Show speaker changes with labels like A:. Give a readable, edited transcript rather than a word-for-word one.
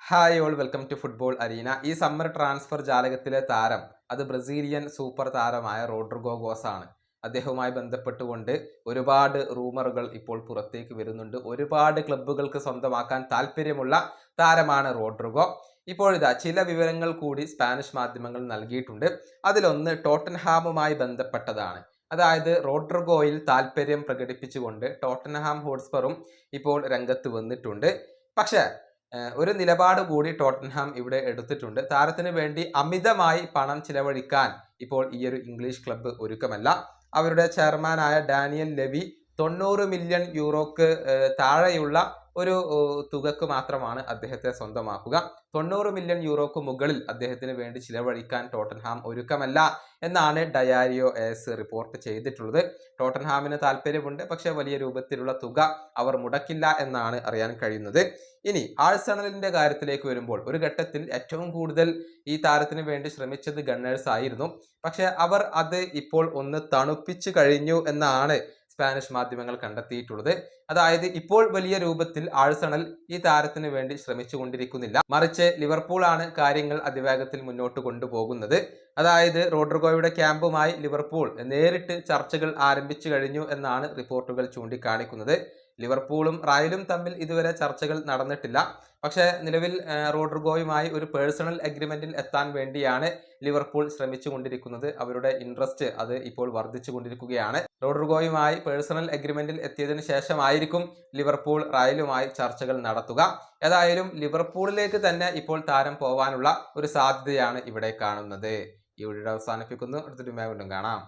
A: Hi all welcome to football arena. ഈ summer transfer ജാലകത്തിലെ താരം അത് ബ്രസീലിയൻ സൂപ്പർ താരമായ റോഡ്രിഗോ ഗോസ് ആണ്. അദ്ദേഹവുമായി ബന്ധപ്പെട്ടുകൊണ്ട് ഒരുപാട് റൂമറുകൾ ഇപ്പോൾ പുറത്തേക്ക് വരുന്നുണ്ട്. ഒരുപാട് ക്ലബ്ബുകൾക്ക് സ്വന്തമാക്കാൻ താല്പര്യമുള്ള താരമാണ് റോഡ്രിഗോ. ഇപ്പോഴിതാ ചില വിവരങ്ങൾ കൂടി സ്പാനിഷ് മാധ്യമങ്ങൾ നൽകിയിട്ടുണ്ട്. അതിലൊന്ന് ടോട്ടൻഹാമുമായി ബന്ധപ്പെട്ടതാണ്. അതായത് റോഡ്രിഗോയിൽ താല്പര്യം പ്രകടിപ്പിച്ചുകൊണ്ട് ടോട്ടൻഹാം ഹോട്ട്സ്പറും ഇപ്പോൾ രംഗത്ത് വന്നിട്ടുണ്ട്. പക്ഷേ ഒരു നിലപാട് കൂടി ടോട്ടൻഹാം ഇവിടെ എടുത്തിട്ടുണ്ട്. താരത്തിന് വേണ്ടി അമിതമായി പണം ചിലവഴിക്കാൻ ഇപ്പോൾ ഈ ഒരു ഇംഗ്ലീഷ് ക്ലബ്ബ് ഒരുക്കമല്ല. അവരുടെ ചെയർമാനായ ഡാനിയൽ ലെവി 90 മില്യൺ യൂറോക്ക് താഴെയുള്ള ഒരു തുകക്ക് മാത്രമാണ് അദ്ദേഹത്തെ സ്വന്തമാക്കുക. 90 മില്യൺ യൂറോക്ക് മുകളിൽ അദ്ദേഹത്തിന് വേണ്ടി ചിലവഴിക്കാൻ ടോട്ടൻഹാം ഒരുക്കമല്ല എന്നാണ് ഡയാരിയോ എസ് റിപ്പോർട്ട് ചെയ്തിട്ടുള്ളത്. ടോട്ടൻഹാമിന് താല്പര്യമുണ്ട്, പക്ഷെ വലിയ രൂപത്തിലുള്ള തുക അവർ മുടക്കില്ല എന്നാണ് അറിയാൻ കഴിയുന്നത്. ഇനി ആഴ്സണലിന്റെ കാര്യത്തിലേക്ക് വരുമ്പോൾ ഒരു ഘട്ടത്തിൽ ഏറ്റവും കൂടുതൽ ഈ താരത്തിന് വേണ്ടി ശ്രമിച്ചത് ഗണ്ണേഴ്സ് ആയിരുന്നു. പക്ഷെ അവർ അത് ഇപ്പോൾ ഒന്ന് തണുപ്പിച്ചു കഴിഞ്ഞു എന്നാണ് സ്പാനിഷ് മാധ്യമങ്ങൾ കണ്ടെത്തിയിട്ടുള്ളത്. അതായത് ഇപ്പോൾ വലിയ രൂപത്തിൽ ആഴ്സണൽ ഈ താരത്തിന് വേണ്ടി ശ്രമിച്ചു കൊണ്ടിരിക്കുന്നില്ല. മറിച്ച് ലിവർപൂൾ ആണ് കാര്യങ്ങൾ അതിവേഗത്തിൽ മുന്നോട്ട് കൊണ്ടുപോകുന്നത്. അതായത് റോഡ്രിഗോയുടെ ക്യാമ്പുമായി ലിവർപൂൾ നേരിട്ട് ചർച്ചകൾ ആരംഭിച്ചു കഴിഞ്ഞു എന്നാണ് റിപ്പോർട്ടുകൾ ചൂണ്ടിക്കാണിക്കുന്നത്. ലിവർപൂളും റയലും തമ്മിൽ ഇതുവരെ ചർച്ചകൾ നടന്നിട്ടില്ല. പക്ഷേ നിലവിൽ റോഡ്രിഗോയുമായി ഒരു പേഴ്സണൽ അഗ്രിമെന്റിൽ എത്താൻ വേണ്ടിയാണ് ലിവർപൂൾ ശ്രമിച്ചു കൊണ്ടിരിക്കുന്നത്. അവരുടെ ഇൻട്രസ്റ്റ് അത് ഇപ്പോൾ വർദ്ധിച്ചു കൊണ്ടിരിക്കുകയാണ്. റോഡ്രിഗോയുമായി പേഴ്സണൽ അഗ്രിമെന്റിൽ എത്തിയതിനു ശേഷമായിരിക്കും ലിവർപൂൾ റയലുമായി ചർച്ചകൾ നടത്തുക. ഏതായാലും ലിവർപൂളിലേക്ക് തന്നെ ഇപ്പോൾ താരം പോവാനുള്ള ഒരു സാധ്യതയാണ് ഇവിടെ കാണുന്നത്. ഈ വീഡിയോ അവസാനിപ്പിക്കുന്നു. അടുത്തൊരു വീണ്ടും കാണാം.